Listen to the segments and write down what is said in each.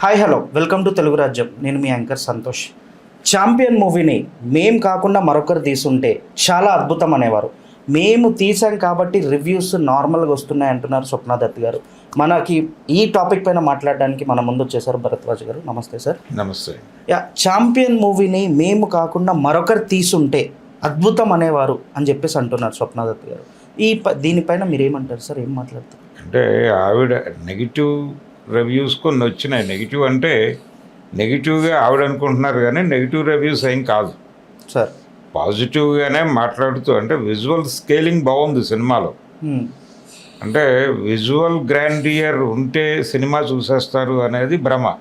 Hi hello welcome to Telugu రాజ్యం. నేను మీ anchor Santosh. Champion మూవీని మేము కాకుండా మరొకరు తీసుంటే చాలా అద్భుతం అనేవారు. మేము తీసాం కాబట్టి రివ్యూస్ నార్మల్గా వస్తున్నాయి అంటున్నారు స్వప్న దత్ గారు. మనకి ఈ టాపిక్ పైన మాట్లాడడానికి మన ముందు వచ్చేసారు భరద్వాజ్ గారు. నమస్తే సార్. నమస్తే. ఛాంపియన్ మూవీని మేము కాకుండా మరొకరు తీసుంటే అద్భుతం అనేవారు అని చెప్పేసి అంటున్నారు స్వప్న దత్ గారు. దీనిపైన మీరేమంటారు సార్? ఏం మాట్లాడతారు? అంటే ఆవిడ నెగిటివ్ రివ్యూస్ కొన్ని వచ్చినాయి. నెగిటివ్ అంటే నెగిటివ్గా ఆవిడ అనుకుంటున్నారు, కానీ నెగిటివ్ రివ్యూస్ ఏం కాదు సార్. పాజిటివ్గానే మాట్లాడుతూ, అంటే విజువల్ స్కేలింగ్ బాగుంది సినిమాలో. అంటే విజువల్ గ్రాండియర్ ఉంటే సినిమా చూసేస్తారు అనేది భ్రమ.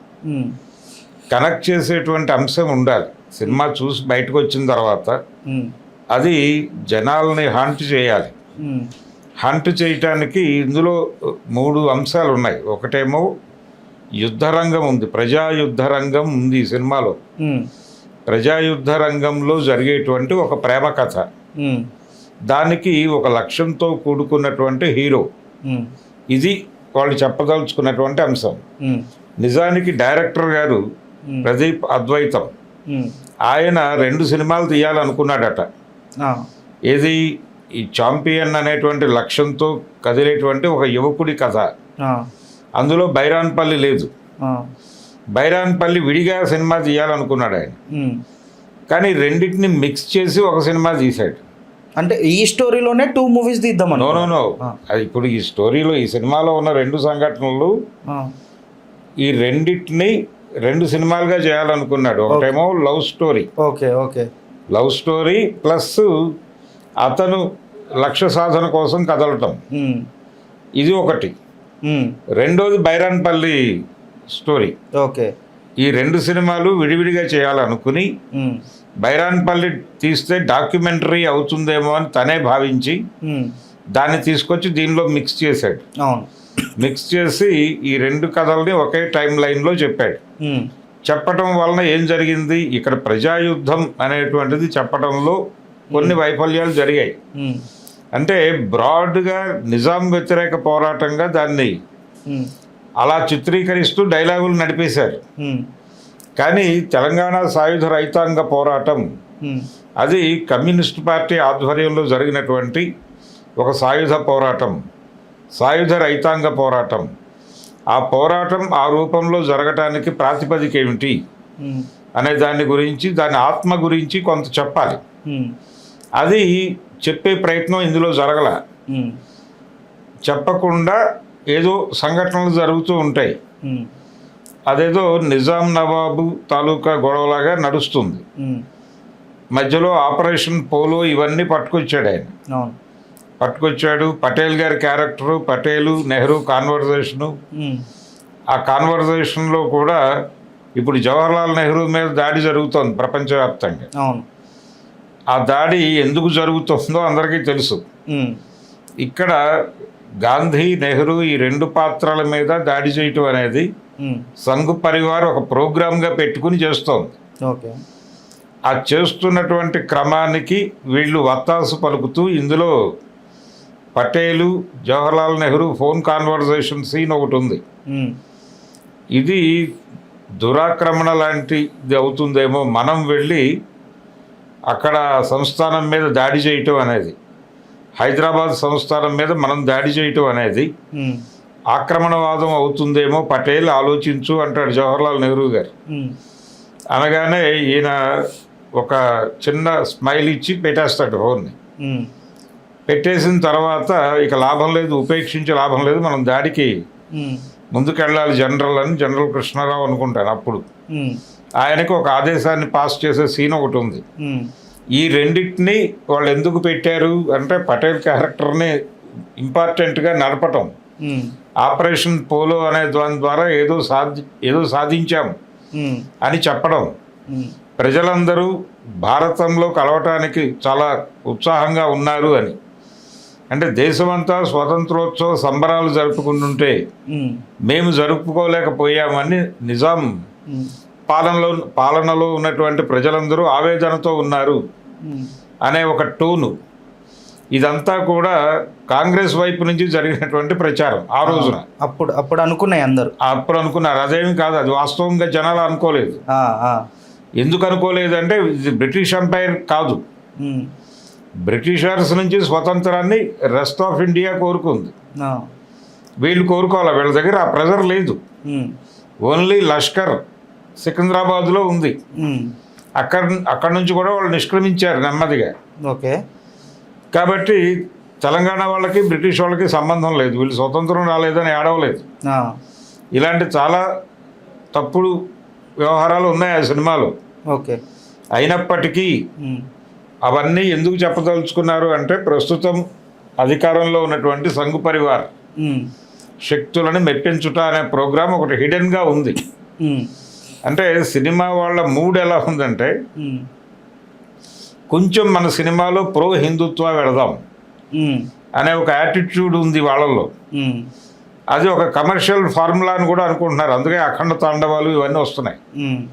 కనెక్ట్ చేసేటువంటి అంశం ఉండాలి. సినిమా చూసి బయటకు వచ్చిన తర్వాత అది జనాల్ని హంట్ చేయాలి. హంట్ చేయటానికి ఇందులో 3 అంశాలు ఉన్నాయి. ఒకటేమో యుద్ధరంగం ఉంది, ప్రజాయుద్ధ రంగం ఉంది ఈ సినిమాలో. ప్రజాయుద్ధ రంగంలో జరిగేటువంటి ఒక ప్రేమ కథ, దానికి ఒక లక్ష్యంతో కూడుకున్నటువంటి హీరో, ఇది వాళ్ళు చెప్పదలుచుకున్నటువంటి అంశం. నిజానికి డైరెక్టర్ గారు ప్రదీప్ అద్వైతం, ఆయన 2 సినిమాలు తీయాలనుకున్నాడట. ఏది? ఈ ఛాంపియన్ అనేటువంటి లక్ష్యంతో కదిలేటువంటి ఒక యువకుడి కథ. అందులో బైరాన్పల్లి లేదు. బైరాన్పల్లి విడిగా సినిమా తీయాలనుకున్నాడు ఆయన, కానీ రెండింటిని మిక్స్ చేసి ఒక సినిమా తీశాడు. అంటే ఈ స్టోరీలోనే 2 మూవీస్ తీద్దామని? నో. అది ఇప్పుడు ఈ స్టోరీలో, ఈ సినిమాలో ఉన్న 2 సంఘటనలు, ఈ రెండింటిని 2 సినిమాలుగా చేయాలనుకున్నాడు. ఒకటేమో love story. Okay. Love story plus అతను లక్ష్య సాధన కోసం కదలటం, ఇది ఒకటి. రెండోది బైరాన్పల్లి స్టోరీ. ఓకే. ఈ 2 సినిమాలు విడివిడిగా చేయాలనుకుని బైరాన్పల్లి తీస్తే డాక్యుమెంటరీ అవుతుందేమో అని తనే భావించి దాన్ని తీసుకొచ్చి దీనిలో మిక్స్ చేశాడు. మిక్స్ చేసి ఈ 2 కథల్ని ఒకే టైం లైన్లో చెప్పాడు. చెప్పటం వలన ఏం జరిగింది, ఇక్కడ ప్రజాయుద్ధం అనేటువంటిది చెప్పడంలో కొన్ని వైఫల్యాలు జరిగాయి. అంటే బ్రాడ్గా నిజాం వ్యతిరేక పోరాటంగా దాన్ని అలా చిత్రీకరిస్తూ డైలాగులు నడిపేశారు. కానీ తెలంగాణ సాయుధ రైతాంగ పోరాటం, అది కమ్యూనిస్ట్ పార్టీ ఆధ్వర్యంలో జరిగినటువంటి ఒక సాయుధ పోరాటం, సాయుధ రైతాంగ పోరాటం. ఆ పోరాటం ఆ రూపంలో జరగటానికి ప్రాతిపదిక ఏమిటి అనే దాని గురించి, దాని ఆత్మ గురించి కొంత చెప్పాలి. అది చెప్పే ప్రయత్నం ఇందులో జరగల. చెప్పకుండా ఏదో సంఘటనలు జరుగుతూ ఉంటాయి. అదేదో నిజాం నవాబు తాలూకా గొడవలాగా నడుస్తుంది. మధ్యలో ఆపరేషన్ పోలో ఇవన్నీ పట్టుకొచ్చాడు ఆయన. పట్టుకొచ్చాడు. పటేల్ గారి క్యారెక్టరు, పటేలు నెహ్రూ కాన్వర్జేషను. ఆ కాన్వర్జేషన్లో కూడా ఇప్పుడు జవహర్లాల్ నెహ్రూ మీద దాడి జరుగుతోంది ప్రపంచవ్యాప్తంగా. ఆ దాడి ఎందుకు జరుగుతుందో అందరికీ తెలుసు. ఇక్కడ గాంధీ, నెహ్రూ ఈ 2 పాత్రల మీద దాడి చేయటం అనేది సంఘ్ పరివార్ ఒక ప్రోగ్రామ్గా పెట్టుకుని చేస్తోంది. ఆ చేస్తున్నటువంటి క్రమానికి వీళ్ళు వత్తాసు పలుకుతూ, ఇందులో Patel, Jawaharlal Nehru phone conversation scene ఒకటి ఉంది. ఇది దురాక్రమణ లాంటిది అవుతుందేమో, మనం వెళ్ళి అక్కడ సంస్థానం మీద దాడి చేయటం అనేది, హైదరాబాద్ సంస్థానం మీద మనం దాడి చేయటం అనేది ఆక్రమణవాదం అవుతుందేమో, పటేల్ ఆలోచించు అంటాడు జవహర్లాల్ నెహ్రూ గారు. అనగానే ఈయన ఒక చిన్న స్మైల్ ఇచ్చి పెట్టేస్తాడు ఫోన్ని. పెట్టేసిన తర్వాత ఇక లాభం లేదు, ఉపేక్షించే లాభం లేదు, మనం దాడికి ముందుకెళ్ళాలి జనరల్ అని జనరల్ కృష్ణారావు అనుకుంటాను. అప్పుడు ఆయనకు ఒక ఆదేశాన్ని పాస్ చేసే సీన్ ఒకటి ఉంది. ఈ రెండింటినీ వాళ్ళు ఎందుకు పెట్టారు అంటే, పటేల్ క్యారెక్టర్ని ఇంపార్టెంట్గా నడపటం, ఆపరేషన్ పోలో అనే దాని ద్వారా ఏదో సాధించాం అని చెప్పడం, ప్రజలందరూ భారతంలో కలవటానికి చాలా ఉత్సాహంగా ఉన్నారు అని. అంటే దేశమంతా స్వాతంత్రోత్సవ సంబరాలు జరుపుకుంటుంటే మేము జరుపుకోలేకపోయామని నిజాం పాలనలో ఉన్నటువంటి ప్రజలందరూ ఆవేదనతో ఉన్నారు అనే ఒక టోను. ఇదంతా కూడా కాంగ్రెస్ వైపు నుంచి జరిగినటువంటి ప్రచారం ఆ రోజున. అప్పుడు అప్పుడు అనుకున్నాయి అందరు. అప్పుడు అనుకున్నారు, అదేమి కాదు, అది వాస్తవంగా జనాలు అనుకోలేదు. ఆ, ఆ. ఎందుకు అనుకోలేదంటే ఇది బ్రిటిష్ ఎంపైర్ కాదు, ఉమ్, బ్రిటిషర్స్ నుంచి స్వతంత్రాన్ని రెస్ట్ ఆఫ్ ఇండియా కోరుకుంది. ఆ, వీళ్ళు కోరుకోవాలి, వీళ్ళ దగ్గర ఆ ప్రెజర్ లేదు. ఉమ్, ఓన్లీ లష్కర్ సికింద్రాబాద్లో ఉంది. ఉమ్, అక్కడ నుంచి కూడా వాళ్ళు నిష్క్రమించారు నెమ్మదిగా. ఓకే. కాబట్టి తెలంగాణ వాళ్ళకి బ్రిటిష్ వాళ్ళకి సంబంధం లేదు, వీళ్ళు స్వతంత్రం రాలేదని ఏడవలేదు. ఆ, ఇలాంటి చాలా తప్పుడు వ్యవహారాలు ఉన్నాయి ఆ సినిమాలో. ఓకే. అయినప్పటికీ ఉమ్, అవన్నీ ఎందుకు చెప్పదలుచుకున్నారు అంటే ప్రస్తుతం అధికారంలో ఉన్నటువంటి సంఘ్ పరివార్ ఉమ్, శక్తులను మెప్పించుట అనే ప్రోగ్రాం ఒకటి హిడెన్గా ఉంది. ఉమ్, అంటే సినిమా వాళ్ళ మూడ్ ఎలా ఉందంటే ఉమ్, కొంచెం మన సినిమాలో ప్రో హిందుత్వ వెళదాం ఉమ్, అనే ఒక యాటిట్యూడ్ ఉంది వాళ్ళల్లో. ఉమ్, అది ఒక కమర్షియల్ ఫార్ములా అని కూడా అనుకుంటున్నారు, అందుకే అఖండ తాండవాలు ఇవన్నీ వస్తున్నాయి. ఉమ్.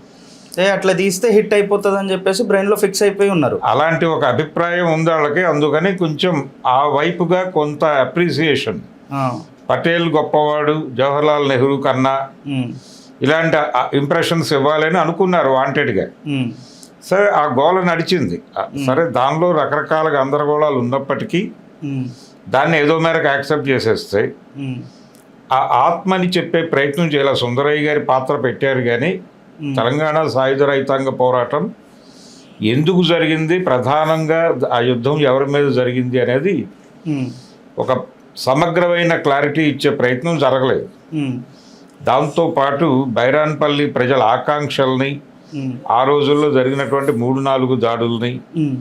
అట్లా తీస్తే హిట్ అయిపోతుంది అని చెప్పేసి బ్రెయిన్లో ఫిక్స్ అయిపోయి ఉన్నారు. అలాంటి ఒక అభిప్రాయం ఉంది వాళ్ళకి, అందుకని కొంచెం ఆ వైపుగా కొంత అప్రిసియేషన్, ఆ, పటేల్ గొప్పవాడు జవహర్లాల్ నెహ్రూ కన్నా ఉమ్, ఇలాంటి ఇంప్రెషన్స్ ఇవ్వాలని అనుకున్నారు వాంటెడ్గా. ఉమ్, సరే ఆ గోల నడిచింది. సరే దానిలో రకరకాల గందరగోళాలు ఉన్నప్పటికీ ఉమ్, దాన్ని ఏదో మేరకు యాక్సెప్ట్ చేసేస్తే ఉమ్, ఆ ఆత్మని చెప్పే ప్రయత్నం చేయాలి. సుందరయ్య గారి పాత్ర పెట్టారు కానీ తెలంగాణ సాయుధ రైతాంగ పోరాటం ఎందుకు జరిగింది, ప్రధానంగా ఆ యుద్ధం ఎవరి మీద జరిగింది అనేది ఉమ్, ఒక సమగ్రమైన క్లారిటీ ఇచ్చే ప్రయత్నం జరగలేదు. ఉమ్, దాంతోపాటు బైరాన్పల్లి ప్రజల ఆకాంక్షల్ని, ఉమ్, ఆ రోజుల్లో జరిగినటువంటి 3-4 దాడుల్ని, ఉమ్,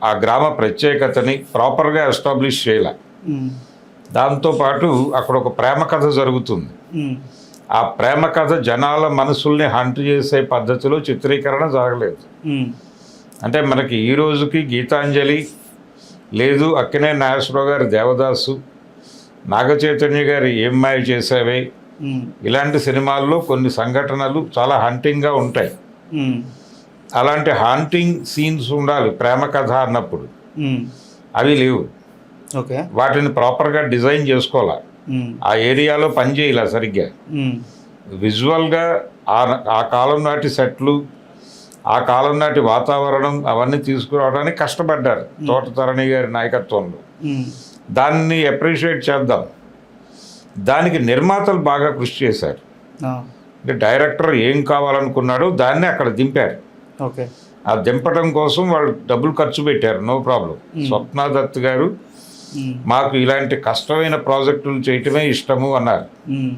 ఆ గ్రామ ప్రత్యేకతని ప్రాపర్గా ఎస్టాబ్లిష్ చేయాలి. ఉమ్, దాంతోపాటు అక్కడ ఒక ప్రేమ కథ జరుగుతుంది. ఉమ్, ఆ ప్రేమ కథ జనాల మనసుల్ని హంట్ చేసే పద్ధతిలో చిత్రీకరణ జరగలేదు. ఉమ్, అంటే మనకి ఈ రోజుకి గీతాంజలి లేదు, అక్కినే నాగేశ్వరరావు గారి దేవదాసు, నాగ చైతన్య గారి ఏం మాయ చేసావే, ఉమ్, ఇలాంటి సినిమాల్లో కొన్ని సంఘటనలు చాలా హంటింగ్గా ఉంటాయి. ఉమ్, అలాంటి హాంటింగ్ సీన్స్ ఉండాలి ప్రేమ కథ అన్నప్పుడు, ఉమ్, అవి లేవు. ఓకే. వాటిని ప్రాపర్గా డిజైన్ చేసుకోవాలి, ఉమ్, ఆ ఏరియాలో పనిచేయాల సరిగ్గా. ఉమ్, విజువల్గా ఆ కాలం నాటి సెట్లు, ఆ కాలం నాటి వాతావరణం అవన్నీ తీసుకురావడానికి కష్టపడ్డారు తోటతరణి గారి నాయకత్వంలో. ఉమ్, దాన్ని అప్రిషియేట్ చేద్దాం. దానికి నిర్మాతలు బాగా కృషి చేశారు. ఆ, అంటే డైరెక్టర్ ఏం కావాలనుకున్నాడో దాన్ని అక్కడ దింపారు. ఓకే. ఆ దింపడం కోసం వాళ్ళు డబ్బులు ఖర్చు పెట్టారు, నో ప్రాబ్లం. స్వప్నా దత్ గారు ఉమ్, మాకు ఇలాంటి కష్టమైన ప్రాజెక్టులు చేయటమే ఇష్టము అన్నారు. ఉమ్,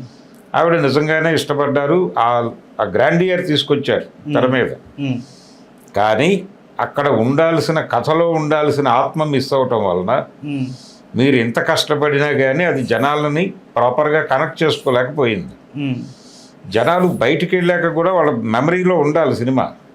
ఆవిడ నిజంగానే ఇష్టపడ్డారు. ఆ గ్రాండియర్ తీసుకొచ్చారు తెర మీద. ఉమ్, కానీ అక్కడ ఉండాల్సిన కథలో ఉండాల్సిన ఆత్మ మిస్ అవటం వలన ఉమ్, మీరు ఎంత కష్టపడినా కానీ అది జనాలని ప్రాపర్గా కనెక్ట్ చేసుకోలేకపోయింది. ఉమ్, జనాలు బయటికి వెళ్ళాక కూడా వాళ్ళ మెమరీలో ఉండాలి సినిమా.